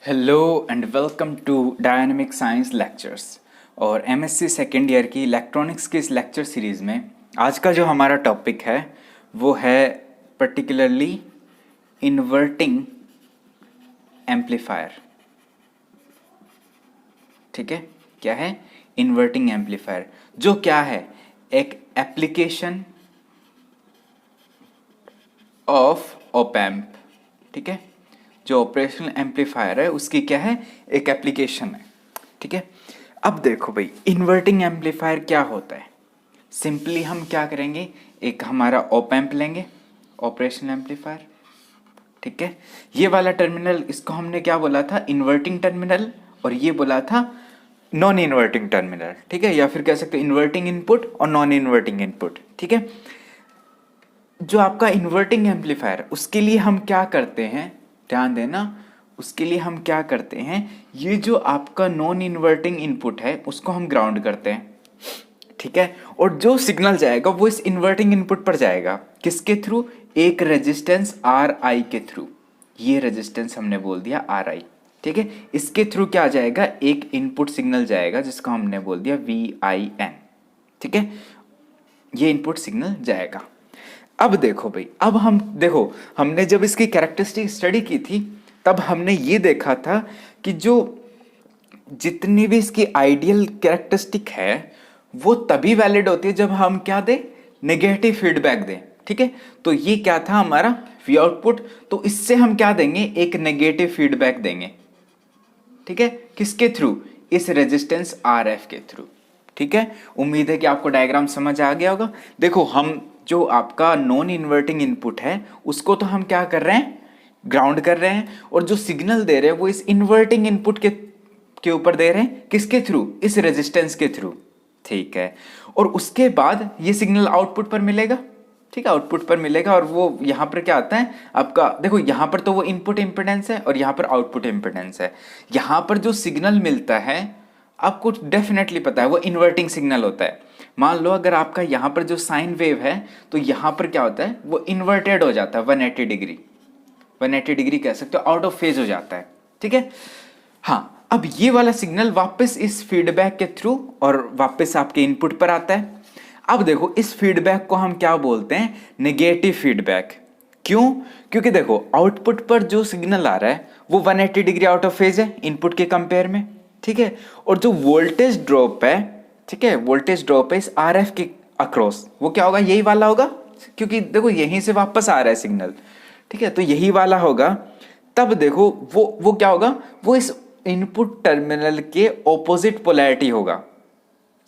Hello and welcome to dynamic science lectures और MSc second year की electronics की इस लेक्चर सीरीज़ में आज का जो हमारा टॉपिक है वो है पर्टिकुलरली इन्वर्टिंग एम्पलीफायर। ठीक है, क्या है इन्वर्टिंग एम्पलीफायर, जो क्या है एक एप्लीकेशन ऑफ ऑप एम्प। ठीक है, जो ऑपरेशनल एम्पलीफायर है उसकी क्या है एक एप्लीकेशन है। ठीक है, अब देखो भाई इन्वर्टिंग एम्पलीफायर क्या होता है। सिंपली हम क्या करेंगे, एक हमारा ऑप एम्प लेंगे, ऑपरेशनल एम्पलीफायर। ठीक है, ये वाला टर्मिनल इसको हमने क्या बोला था इन्वर्टिंग टर्मिनल, और ये बोला था नॉन इन्वर्टिंग टर्मिनल। ठीक है, या फिर कह सकते इन्वर्टिंग इनपुट और नॉन इन्वर्टिंग इनपुट। ठीक है, जो आपका इन्वर्टिंग एम्पलीफायर उसके लिए हम क्या करते हैं, ध्यान देना, उसके लिए हम क्या करते हैं, ये जो आपका नॉन इन्वर्टिंग इनपुट है उसको हम ग्राउंड करते हैं। ठीक है, और जो सिग्नल जाएगा वो इस इन्वर्टिंग इनपुट पर जाएगा, किसके थ्रू, एक रेजिस्टेंस आर आई के थ्रू। ये रेजिस्टेंस हमने बोल दिया आर आई। ठीक है, इसके थ्रू क्या जाएगा, एक इनपुट सिग्नल जाएगा जिसको हमने बोल दिया वी आई एन। ठीक है, ये इनपुट सिग्नल जाएगा। अब देखो भाई, अब हम देखो हमने जब इसकी कैरेक्टरिस्टिक स्टडी की थी तब हमने ये देखा था कि जो जितनी भी इसकी आइडियल कैरेक्टरिस्टिक है वो तभी वैलिड होती है जब हम क्या दें, नेगेटिव फीडबैक दें। ठीक है, तो ये क्या था हमारा वी आउटपुट, तो इससे हम क्या देंगे, एक नेगेटिव फीडबैक देंगे। ठीक है, किसके थ्रू, इस रेजिस्टेंस आर एफ के थ्रू। ठीक है, उम्मीद है कि आपको डायग्राम समझ आ गया होगा। देखो हम जो आपका नॉन इन्वर्टिंग इनपुट है उसको तो हम क्या कर रहे हैं, ग्राउंड कर रहे हैं, और जो सिग्नल दे रहे हैं वो इस इन्वर्टिंग इनपुट के ऊपर दे रहे हैं, किसके थ्रू, इस रेजिस्टेंस के थ्रू। ठीक है, और उसके बाद ये सिग्नल आउटपुट पर मिलेगा। ठीक है, आउटपुट पर मिलेगा, और वो यहाँ पर क्या आता है आपका, देखो यहाँ पर तो वो इनपुट इम्पिडेंस है और यहाँ पर आउटपुट इम्पिडेंस है। यहाँ पर जो सिग्नल मिलता है आपको डेफिनेटली पता है वो इन्वर्टिंग सिग्नल होता है। मान लो अगर आपका यहाँ पर जो साइन वेव है तो यहाँ पर क्या होता है, वो इन्वर्टेड हो जाता है 180 डिग्री, 180 डिग्री कह सकते हो, आउट ऑफ फेज हो जाता है। ठीक है, हाँ, अब ये वाला सिग्नल वापस इस फीडबैक के थ्रू और वापस आपके इनपुट पर आता है। अब देखो इस फीडबैक को हम क्या बोलते हैं, नेगेटिव फीडबैक। क्यों, क्योंकि देखो आउटपुट पर जो सिग्नल आ रहा है वो 180 डिग्री आउट ऑफ फेज है इनपुट के कंपेयर में। ठीक है, और जो वोल्टेज ड्रॉप है, ठीक है, वोल्टेज ड्रॉप है इस आर एफ के अक्रॉस, वो क्या होगा, यही वाला होगा, क्योंकि देखो यहीं से वापस आ रहा है सिग्नल। ठीक है, तो यही वाला होगा। तब देखो वो क्या होगा, वो इस इनपुट टर्मिनल के ऑपोजिट पोलैरिटी होगा।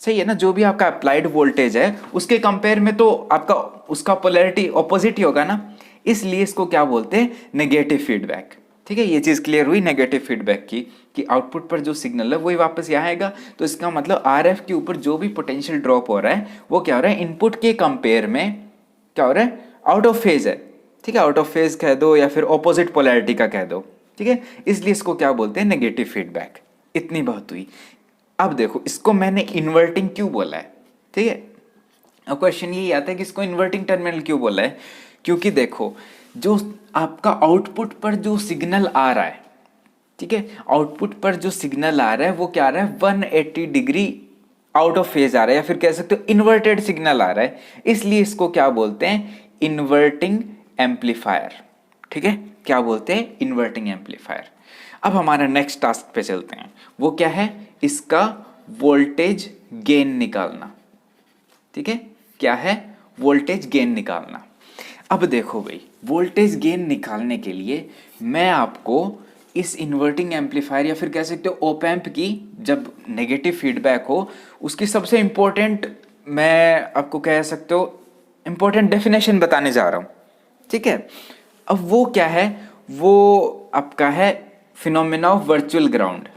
सही है ना, जो भी आपका अप्लाइड वोल्टेज है उसके कंपेयर में तो आपका उसका पोलैरिटी ऑपोजिट ही होगा ना, इसलिए इसको क्या बोलते हैं, नेगेटिव फीडबैक। ठीक है, ये चीज़ क्लियर हुई नेगेटिव फीडबैक की, कि आउटपुट पर जो सिग्नल है वही वापस यहाँ आएगा, तो इसका मतलब आर एफ के ऊपर जो भी पोटेंशियल ड्रॉप हो रहा है वो क्या हो रहा है, इनपुट के कंपेयर में क्या हो रहा है, आउट ऑफ फेज है। ठीक है, आउट ऑफ फेज कह दो या फिर ऑपोजिट पोलैरिटी का कह दो। ठीक है, इसलिए इसको क्या बोलते हैं, नेगेटिव फीडबैक। इतनी बात हुई। अब देखो इसको मैंने इन्वर्टिंग क्यों बोला है। ठीक है, अब क्वेश्चन यही आता है कि इसको इन्वर्टिंग टर्मिनल क्यों बोला है, क्योंकि देखो जो आपका आउटपुट पर जो सिग्नल आ रहा है, ठीक है, आउटपुट पर जो सिग्नल आ रहा है वो क्या आ रहा है, 180 डिग्री आउट ऑफ फेज आ रहा है, या फिर कह सकते हो इन्वर्टेड सिग्नल आ रहा है, इसलिए इसको क्या बोलते हैं, इन्वर्टिंग एम्पलीफायर। ठीक है, क्या बोलते हैं, इन्वर्टिंग एम्पलीफायर। अब हमारा नेक्स्ट टास्क पे चलते हैं, वो क्या है, इसका वोल्टेज गेन निकालना। ठीक है, क्या है, वोल्टेज गेन निकालना। अब देखो भाई वोल्टेज गेन निकालने के लिए मैं आपको इस इन्वर्टिंग एम्पलीफायर या फिर कह सकते हो ओप एम्प की जब नेगेटिव फीडबैक हो उसकी सबसे इंपॉर्टेंट, मैं आपको कह सकते हो इंपॉर्टेंट डेफिनेशन बताने जा रहा हूँ। ठीक है, अब वो क्या है, वो आपका है phenomena of virtual ground,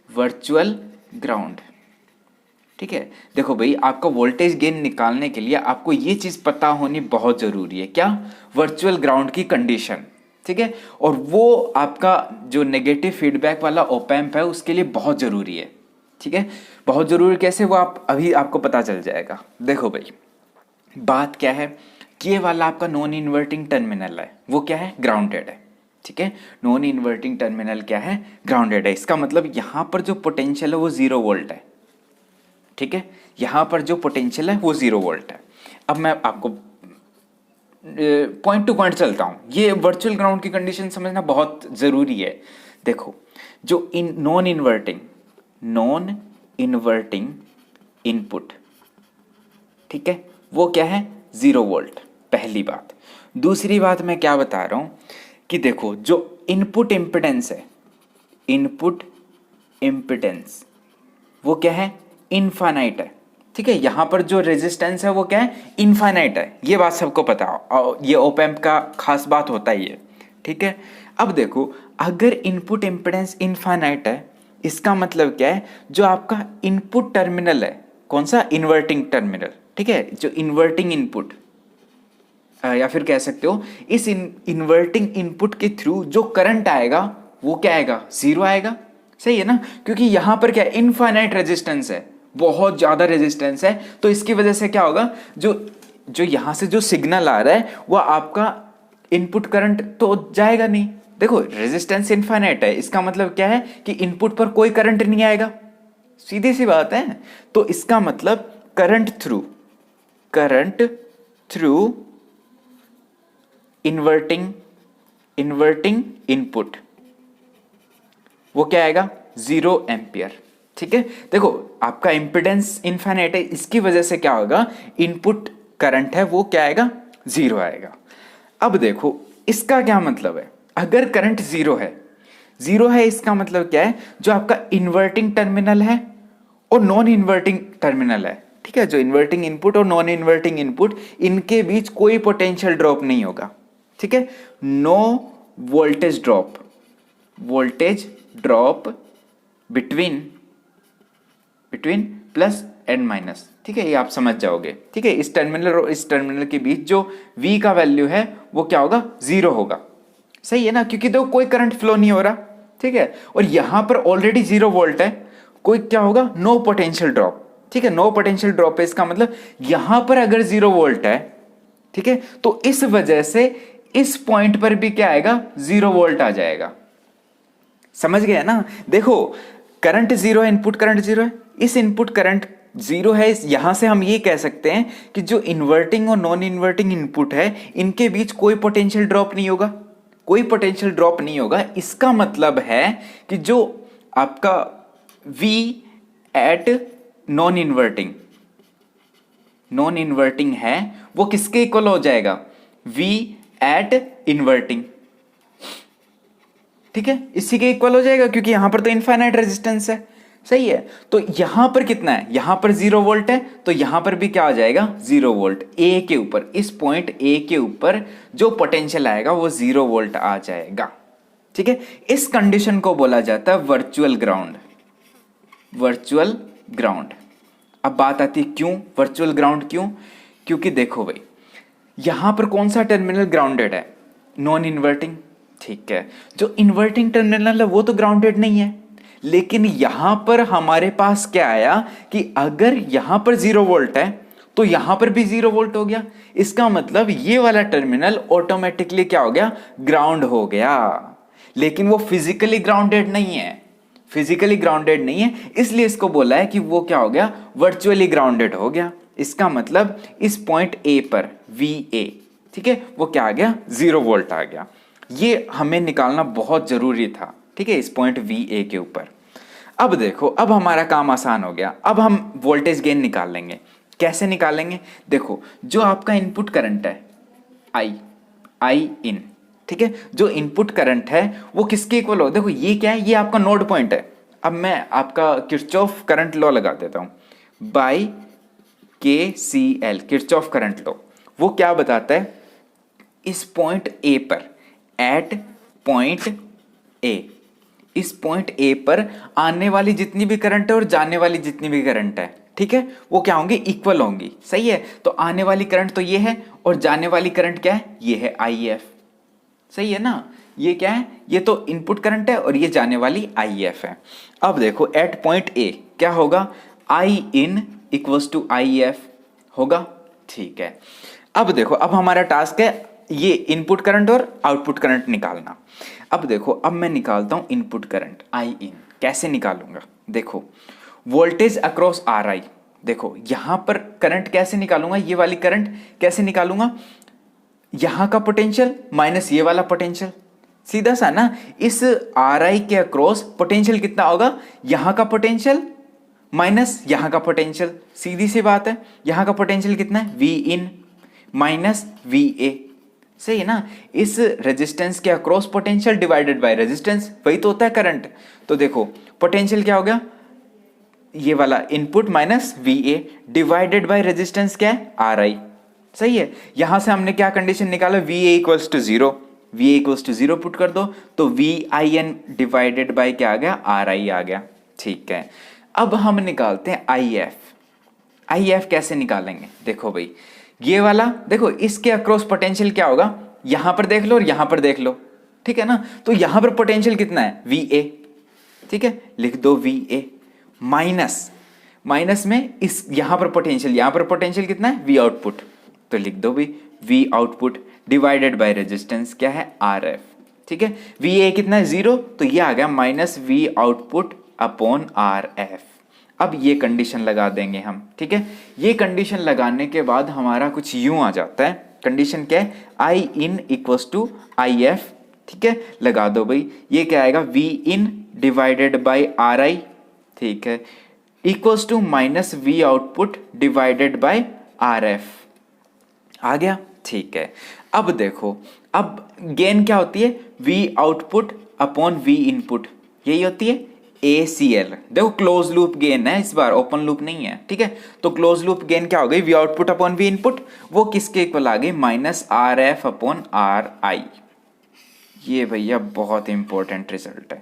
virtual ground. ठीक है, देखो भाई आपका वोल्टेज गेन निकालने के लिए आपको ये चीज़ पता होनी बहुत ज़रूरी है, क्या, वर्चुअल ग्राउंड की कंडीशन। ठीक है, और वो आपका जो नेगेटिव फीडबैक वाला ओप एम्प है उसके लिए बहुत ज़रूरी है। ठीक है, बहुत ज़रूरी कैसे, वो आप अभी आपको पता चल जाएगा। देखो भाई बात क्या है, ये वाला आपका नॉन इन्वर्टिंग टर्मिनल है, वो क्या है, ग्राउंडेड है। ठीक है, नॉन इन्वर्टिंग टर्मिनल क्या है, ग्राउंडेड है। इसका मतलब यहां पर जो पोटेंशियल है वो 0 वोल्ट है। ठीक है, यहां पर जो पोटेंशियल है वो 0 वोल्ट है। अब मैं आपको पॉइंट टू पॉइंट चलता हूं, ये वर्चुअल ग्राउंड की कंडीशन समझना बहुत जरूरी है। देखो, जो नॉन इन्वर्टिंग इनपुट, ठीक है, वो क्या है, 0 वोल्ट, पहली बात। दूसरी बात मैं क्या बता रहा हूं कि देखो, जो इनपुट इम्पिडेंस है, इनपुट इम्पिडेंस वो क्या है, इनफाइनाइट है। ठीक है, यहां पर जो रेजिस्टेंस है वो क्या है, इनफाइनाइट है। ये बात सबको पता हो, ये ओप एम्प का खास बात होता ही है। ठीक है, अब देखो, अगर इनपुट इम्पिडेंस इनफाइनाइट है, इसका मतलब क्या है, जो आपका इनपुट टर्मिनल है, कौन सा, इन्वर्टिंग टर्मिनल, ठीक है, जो इन्वर्टिंग इनपुट, या फिर कह सकते हो इस इन्वर्टिंग इनपुट के थ्रू जो करंट आएगा वो क्या आएगा, 0 आएगा। सही है ना, क्योंकि यहां पर क्या, इनफाइनाइट रेजिस्टेंस है, बहुत ज्यादा रेजिस्टेंस है, तो इसकी वजह से क्या होगा, जो जो यहां से जो सिग्नल आ रहा है वो आपका इनपुट करंट तो जाएगा नहीं। देखो, रेजिस्टेंस इनफाइनाइट है, इसका मतलब क्या है कि इनपुट पर कोई करंट नहीं आएगा, सीधी सी बात है। तो इसका मतलब करंट थ्रू इन्वर्टिंग इनपुट वो क्या आएगा, 0 एम्पियर। ठीक है, देखो आपका इंपिडेंस इनफाइनाइट है, इसकी वजह से क्या होगा, इनपुट करंट है वो क्या आएगा, 0 आएगा। अब देखो इसका क्या मतलब है, अगर करंट 0 है इसका मतलब क्या है, जो आपका इन्वर्टिंग टर्मिनल है और नॉन इन्वर्टिंग टर्मिनल है, ठीक है, जो इन्वर्टिंग इनपुट और नॉन इन्वर्टिंग इनपुट, इनके बीच कोई पोटेंशियल ड्रॉप नहीं होगा। ठीक है, no voltage drop between plus and minus. ठीक है, ये आप समझ जाओगे। ठीक है, इस टर्मिनल और इस टर्मिनल के बीच जो V का वैल्यू है वो क्या होगा, 0 होगा। सही है ना, क्योंकि देखो कोई करंट फ्लो नहीं हो रहा। ठीक है, और यहां पर ऑलरेडी 0 वोल्ट है, कोई क्या होगा, नो पोटेंशियल ड्रॉप। ठीक है, नो पोटेंशियल ड्रॉप है, इसका मतलब यहां पर अगर 0 वोल्ट है, ठीक है, तो इस वजह से इस पॉइंट पर भी क्या आएगा, 0 वोल्ट आ जाएगा। समझ गए ना, देखो करंट 0 है, इनपुट करंट 0 है, इस इनपुट करंट 0 है, यहां से हम ये कह सकते हैं कि जो इन्वर्टिंग और नॉन इन्वर्टिंग इनपुट है इनके बीच कोई पोटेंशियल ड्रॉप नहीं होगा, कोई पोटेंशियल ड्रॉप नहीं होगा। इसका मतलब है कि जो आपका V एट नॉन इन्वर्टिंग है वो किसके इक्वल हो जाएगा, V एट इन्वर्टिंग। ठीक है, इसी के इक्वल हो जाएगा, क्योंकि यहां पर तो इनफाइनाइट रेजिस्टेंस है। सही है, तो यहां पर कितना है, यहां पर 0 वोल्ट है, तो यहां पर भी क्या आ जाएगा, 0 वोल्ट। ए के ऊपर, इस पॉइंट ए के ऊपर जो पोटेंशियल आएगा वो 0 वोल्ट आ जाएगा। ठीक है, इस कंडीशन को बोला जाता है वर्चुअल ग्राउंड। अब बात आती है क्यों वर्चुअल ग्राउंड, क्योंकि देखो भाई, यहां पर कौन सा टर्मिनल ग्राउंडेड है, नॉन इन्वर्टिंग। ठीक है, जो इन्वर्टिंग टर्मिनल है वो तो ग्राउंडेड नहीं है, लेकिन यहां पर हमारे पास क्या आया कि अगर यहां पर 0 वोल्ट है तो यहां पर भी 0 वोल्ट हो गया। इसका मतलब ये वाला टर्मिनल ऑटोमेटिकली क्या हो गया, ग्राउंड हो गया। लेकिन वो फिजिकली ग्राउंडेड नहीं है, इसलिए इसको बोला है कि वो क्या हो गया, वर्चुअली ग्राउंडेड हो गया। इसका मतलब इस पॉइंट ए पर VA, ठीक है, वो क्या आ गया, 0 वोल्ट आ गया। ये हमें निकालना बहुत जरूरी था। ठीक है, इस पॉइंट VA के ऊपर। अब देखो, अब हमारा काम आसान हो गया, अब हम वोल्टेज गेन निकाल लेंगे। कैसे निकालेंगे, देखो जो आपका इनपुट करंट है I इन, ठीक है, जो इनपुट करंट है वो किसके इक्वल हो, देखो ये क्या है, ये आपका नोड पॉइंट है। अब मैं आपका किरचॉफ करंट लॉ लगा देता हूं, by KCL, Kirchhoff current law. वो क्या बताता है, इस पॉइंट A पर, एट पॉइंट A, इस पॉइंट A पर आने वाली जितनी भी करंट है और जाने वाली जितनी भी करंट है, ठीक है, वो क्या होंगी, इक्वल होंगी। सही है, तो आने वाली करंट तो ये है और जाने वाली करंट क्या है, ये है IF। सही है ना, ये क्या है, ये तो इनपुट करंट है और ये जाने वाली IF है। अब देखो एट पॉइंट A क्या होगा, I in equals to IF होगा। ठीक है, अब देखो, अब हमारा टास्क है ये इनपुट करंट और आउटपुट करंट निकालना। अब देखो, अब मैं निकालता हूं इनपुट करंट आई इन। कैसे निकालूंगा? देखो, वोल्टेज अक्रॉस आर आई। देखो यहां पर करंट कैसे निकालूंगा, ये वाली करंट कैसे निकालूंगा, यहां का पोटेंशियल माइनस ये वाला पोटेंशियल, सीधा सा ना। इस आर आई के अक्रॉस पोटेंशियल कितना होगा, यहां का पोटेंशियल माइनस यहां का पोटेंशियल, सीधी सी बात है। यहां का पोटेंशियल कितना है, V in minus V A, सही है ना। इस रेजिस्टेंस के across potential divided by resistance, वही तो होता है करंट। तो देखो पोटेंशियल क्या हो गया, ये वाला input minus V A divided by resistance क्या है, आर आई, सही है। यहां से हमने क्या कंडीशन निकाला, V A equals to zero, V A equals to zero put कर दो तो V I N divided by क्या आ गया, आर आई आ गया, ठीक है। अब हम निकालते हैं आई एफ। आई एफ कैसे निकालेंगे, देखो भाई ये वाला, देखो इसके अक्रॉस पोटेंशियल क्या होगा, यहां पर देख लो और यहां पर देख लो, ठीक है ना। तो यहां पर पोटेंशियल कितना है, वी ए, ठीक है, लिख दो वी ए माइनस, माइनस में इस यहां पर पोटेंशियल कितना है, वी आउटपुट, तो लिख दो भी we output divided by resistance क्या है, आर एफ, ठीक है। वी ए कितना है, जीरो, तो ये आ गया minus V output upon R F. अब ये कंडीशन लगा देंगे हम, ठीक है। ये कंडीशन लगाने के बाद हमारा कुछ यूं आ जाता है, कंडीशन क्या है, I in equals to I F, ठीक है, लगा दो भाई। ये क्या आएगा, V in divided by R I, ठीक है, equals to minus V output divided by R F, आ गया, ठीक है। अब देखो, अब गेन क्या होती है, we output upon we input, यही होती है ACL। देखो क्लोज लूप गेन है इस बार, ओपन लूप नहीं है, ठीक है। तो क्लोज लूप गेन क्या हो गई, we output upon we input, वो किसके इक्वल आ गई, minus R F upon are आई। ये भैया बहुत इंपॉर्टेंट रिजल्ट है।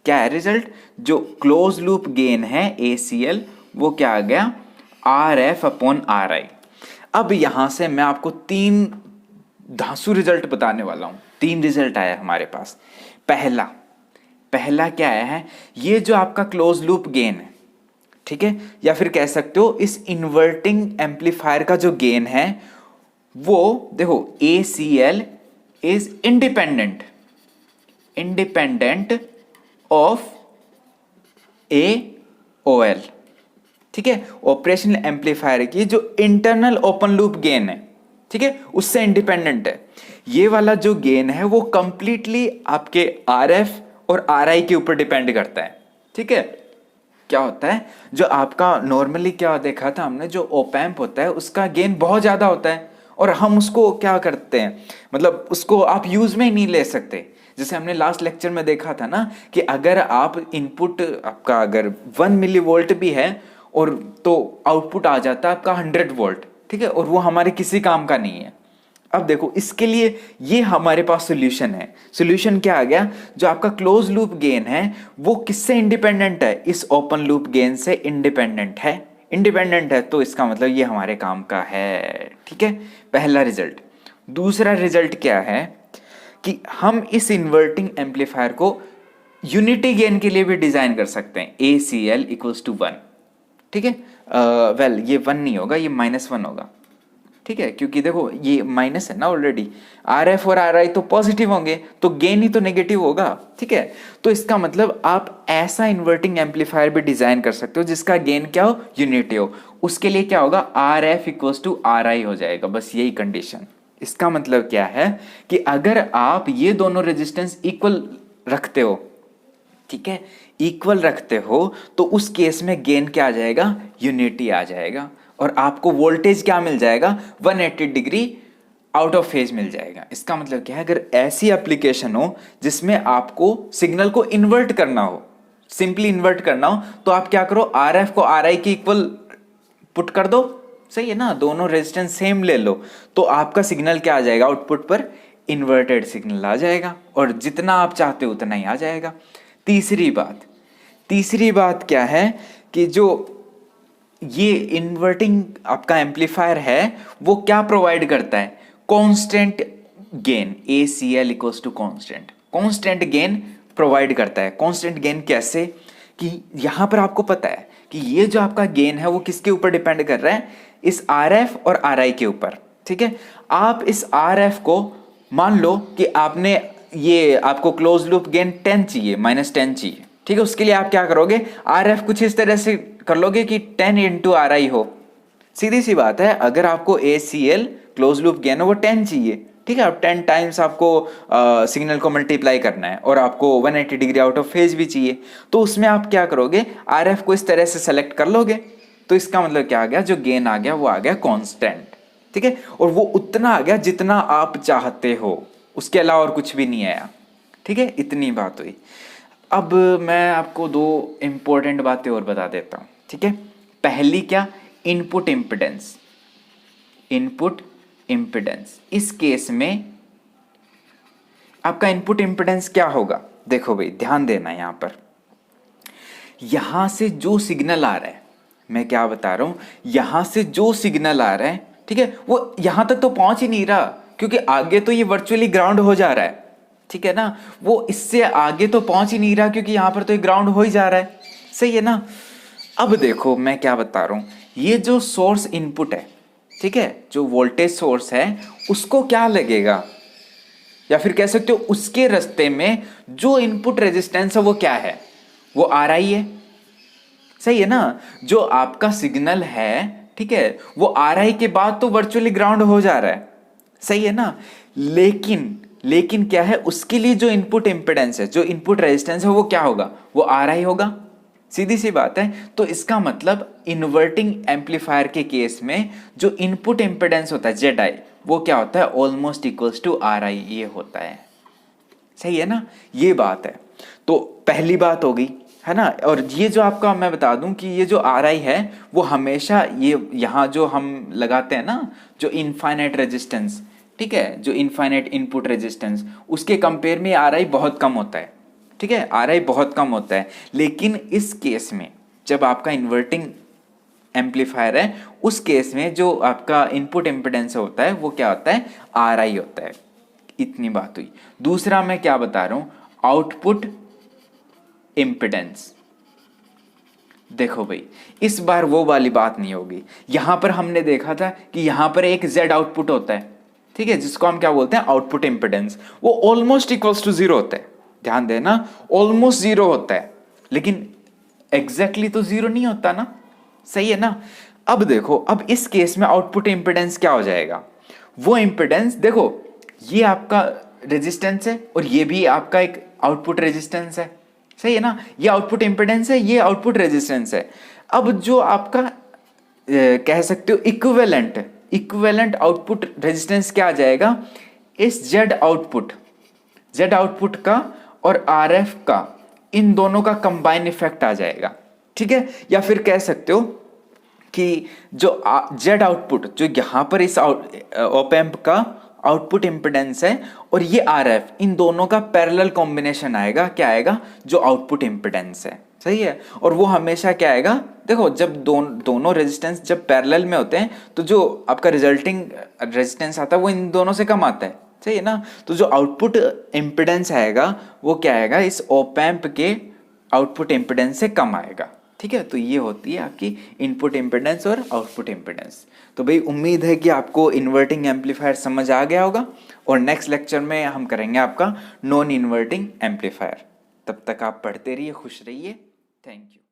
क्या है रिजल्ट, जो क्लोज लूप गेन है ACL, वो क्या आ गया, आर एफ अपॉन आर आई। अब यहां से मैं आपको 3 धांसू रिजल्ट बताने वाला हूं। 3 रिजल्ट आया हमारे पास। पहला क्या आया है, ये जो आपका क्लोज लूप गेन है, ठीक है, या फिर कह सकते हो इस इन्वर्टिंग एम्पलीफायर का जो गेन है, वो देखो ACL is independent of AOL, ठीक है। ऑपरेशनल एम्पलीफायर की जो इंटरनल ओपन लूप गेन है, ठीक है, उससे इंडिपेंडेंट है। ये वाला जो गेन है वो कंप्लीटली आपके RF और RI के ऊपर डिपेंड करता है, ठीक है। क्या होता है, जो आपका नॉर्मली क्या देखा था हमने, जो ओप एम्प होता है उसका गेन बहुत ज्यादा होता है और हम उसको क्या करते हैं, मतलब उसको आप यूज में ही नहीं ले सकते। जैसे हमने लास्ट लेक्चर में देखा था ना कि अगर आप इनपुट आपका अगर 1 मिली वोल्ट भी है और तो आउटपुट आ जाता है आपका 100 वोल्ट, ठीक है, और वो हमारे किसी काम का नहीं है। अब देखो इसके लिए ये हमारे पास सॉल्यूशन है। सॉल्यूशन क्या आ गया, जो आपका क्लोज लूप गेन है वो किससे इंडिपेंडेंट है, इस ओपन लूप गेन से इंडिपेंडेंट है, तो इसका मतलब ये हमारे काम का है, ठीक है, पहला रिजल्ट। दूसरा रिजल्ट क्या है कि हम इस इन्वर्टिंग एम्पलीफायर को यूनिटी गेन के लिए भी डिजाइन कर सकते हैं, ACL इक्वल्स टू 1, ठीक है। वेल ये 1 नहीं होगा, ये -1 होगा, ठीक है, क्योंकि देखो ये माइनस है ना ऑलरेडी, RF और RI तो पॉजिटिव होंगे तो गेन ही तो नेगेटिव होगा, ठीक है। तो इसका मतलब आप ऐसा इन्वर्टिंग एम्पलीफायर भी डिजाइन कर सकते हो जिसका गेन क्या हो, यूनिटी हो। उसके लिए क्या होगा, RF इक्वल्स टू RI हो जाएगा, बस यही कंडीशन। इसका मतलब क्या है कि अगर आप ये दोनों रेजिस्टेंस इक्वल रखते हो, ठीक है, इक्वल रखते हो, तो उस केस में गेन क्या आ जाएगा, यूनिटी आ जाएगा, और आपको वोल्टेज क्या मिल जाएगा, 180 डिग्री आउट ऑफ फेज मिल जाएगा। इसका मतलब क्या है, अगर ऐसी एप्लीकेशन हो जिसमें आपको सिग्नल को इन्वर्ट करना हो, सिंपली इन्वर्ट करना हो, तो आप क्या करो, RF को RI के इक्वल पुट कर दो, सही है ना, दोनों रेजिस्टेंस सेम ले लो, तो आपका सिग्नल क्या आ जाएगा, आउटपुट पर इन्वर्टेड सिग्नल आ जाएगा, और जितना आप चाहते हो उतना ही आ जाएगा। तीसरी बात क्या है कि जो ये इन्वर्टिंग आपका एम्पलीफायर है वो क्या प्रोवाइड करता है, constant gain, ACL equals to constant gain provide करता है। कांस्टेंट गेन कैसे, कि यहां पर आपको पता है कि ये जो आपका गेन है वो किसके ऊपर डिपेंड कर रहा है, इस RF और RI के ऊपर, ठीक है। आप इस RF को मान लो कि आपने ये आपको क्लोज लूप गेन 10 चाहिए, -10 चाहिए, ठीक है। उसके लिए आप क्या करोगे, RF कुछ इस तरह से कर लोगे कि 10 × RI हो। सीधी सी बात है, अगर आपको ACL क्लोज लूप गेन हो वो 10 चाहिए, ठीक है। अब 10 टाइम्स आपको सिग्नल को मल्टीप्लाई करना है और आपको 180 डिग्री आउट ऑफ फेज भी चाहिए, तो उसमें आप क्या करोगे, RF को इस तरह से सेलेक्ट कर लोगे। तो इसका मतलब क्या आ गया, जो गेन आ गया वो आ गया कांस्टेंट, ठीक है। और वो उतना आ गया जितना आप चाहते हो, उसके अलावा और कुछ भी नहीं आया, ठीक है। इतनी बात हुई। अब मैं आपको 2 इंपॉर्टेंट बातें और बता देता हूं, ठीक है। पहली क्या, इनपुट इम्पिडेंस। इनपुट इम्पिडेंस, इस केस में आपका इनपुट इम्पिडेंस क्या होगा, देखो भाई ध्यान देना यहां पर। यहां से जो सिग्नल आ रहा है, मैं क्या बता रहा हूं, यहां से जो सिग्नल आ रहा है, ठीक है, वो यहां तक तो पहुंच ही नहीं रहा, क्योंकि आगे तो ये वर्चुअली ग्राउंड हो जा रहा है, ठीक है ना। वो इससे आगे तो पहुंच ही नहीं रहा, क्योंकि यहां पर तो ये ग्राउंड हो ही जा रहा है, सही है ना। अब देखो मैं क्या बता रहा हूं, ये जो सोर्स इनपुट है, ठीक है, जो वोल्टेज सोर्स है उसको क्या लगेगा, या फिर कह सकते हो उसके रास्ते में जो इनपुट रेजिस्टेंस है वो क्या है, वो RI है, सही है ना। जो आपका सिग्नल है, ठीक है, वो RI के बाद तो वर्चुअली ग्राउंड हो जा रहा है, सही है ना। लेकिन क्या है, उसके लिए जो इनपुट इंपेडेंस है, जो इनपुट रेजिस्टेंस है वो क्या होगा, वो RI होगा, सीधी सी बात है। तो इसका मतलब इन्वर्टिंग एम्पलीफायर के केस में जो इनपुट इंपेडेंस होता है ZI, वो क्या होता है, ऑलमोस्ट इक्वल्स टू RI ये होता है, सही है ना। ये बात है, तो पहली बात हो गई, है ना। और ये जो आपका मैं बता दूं कि ये जो RI है वो हमेशा ये यहाँ जो हम लगाते हैं ना, जो इनफाइनाइट रेजिस्टेंस, ठीक है, जो इनफाइनाइट इनपुट रेजिस्टेंस, उसके कंपेयर में RI बहुत कम होता है, ठीक है, RI बहुत कम होता है। लेकिन इस केस में जब आपका इन्वर्टिंग एम्पलीफायर है, उस केस में जो आपका इनपुट इम्पिडेंस होता है वो क्या होता है, RI होता है। इतनी बात हुई। दूसरा मैं क्या बता रहा हूं, आउटपुट इम्पिडेंस। देखो भाई, इस बार वो वाली बात नहीं होगी। यहां पर हमने देखा था कि यहां पर एक Z आउटपुट होता है, ठीक है, जिसको हम क्या बोलते हैं, आउटपुट इम्पिडेंस। वो ऑलमोस्ट इक्वल्स टू 0 होता है, ध्यान देना, ऑलमोस्ट 0 होता है, लेकिन एग्जैक्टली तो 0 नहीं होता ना, सही है ना। अब देखो, अब इस केस में आउटपुट इम्पिडेंस क्या हो जाएगा, वो इम्पिडेंस देखो, ये आपका रेजिस्टेंस है और ये भी आपका एक आउटपुट रेजिस्टेंस है, सही है ना। ये आउटपुट इम्पिडेंस है, ये आउटपुट रेजिस्टेंस है। अब जो आपका कह सकते हो इक्विवेलेंट आउटपुट रेजिस्टेंस क्या आ जाएगा, इस जेड आउटपुट का और RF का, इन दोनों का कंबाइन इफेक्ट आ जाएगा, ठीक है। या फिर कह सकते हो कि जो जेड आउटपुट, जो यहां पर इस ऑप एम्प का आउटपुट इम्पिडेंस है और ये RF, इन दोनों का पैरेलल कॉम्बिनेशन आएगा, क्या आएगा, जो आउटपुट इम्पिडेंस है, सही है। और वो हमेशा क्या आएगा, देखो जब दोनों रेजिस्टेंस जब पैरेलल में होते हैं तो जो आपका रिजल्टिंग रेजिस्टेंस आता है वो इन दोनों से कम आता है, सही है ना। तो जो आउटपुट इम्पिडेंस आएगा वो क्या आएगा, इस ऑप एम्प के आउटपुट इम्पिडेंस से कम आएगा, ठीक है। तो ये होती है आपकी इनपुट इम्पिडेंस और आउटपुट इम्पिडेंस। तो भाई उम्मीद है कि आपको इन्वर्टिंग एम्पलीफायर समझ आ गया होगा, और नेक्स्ट लेक्चर में हम करेंगे आपका नॉन इन्वर्टिंग एम्पलीफायर। तब तक आप पढ़ते रहिए, खुश रहिए, थैंक यू।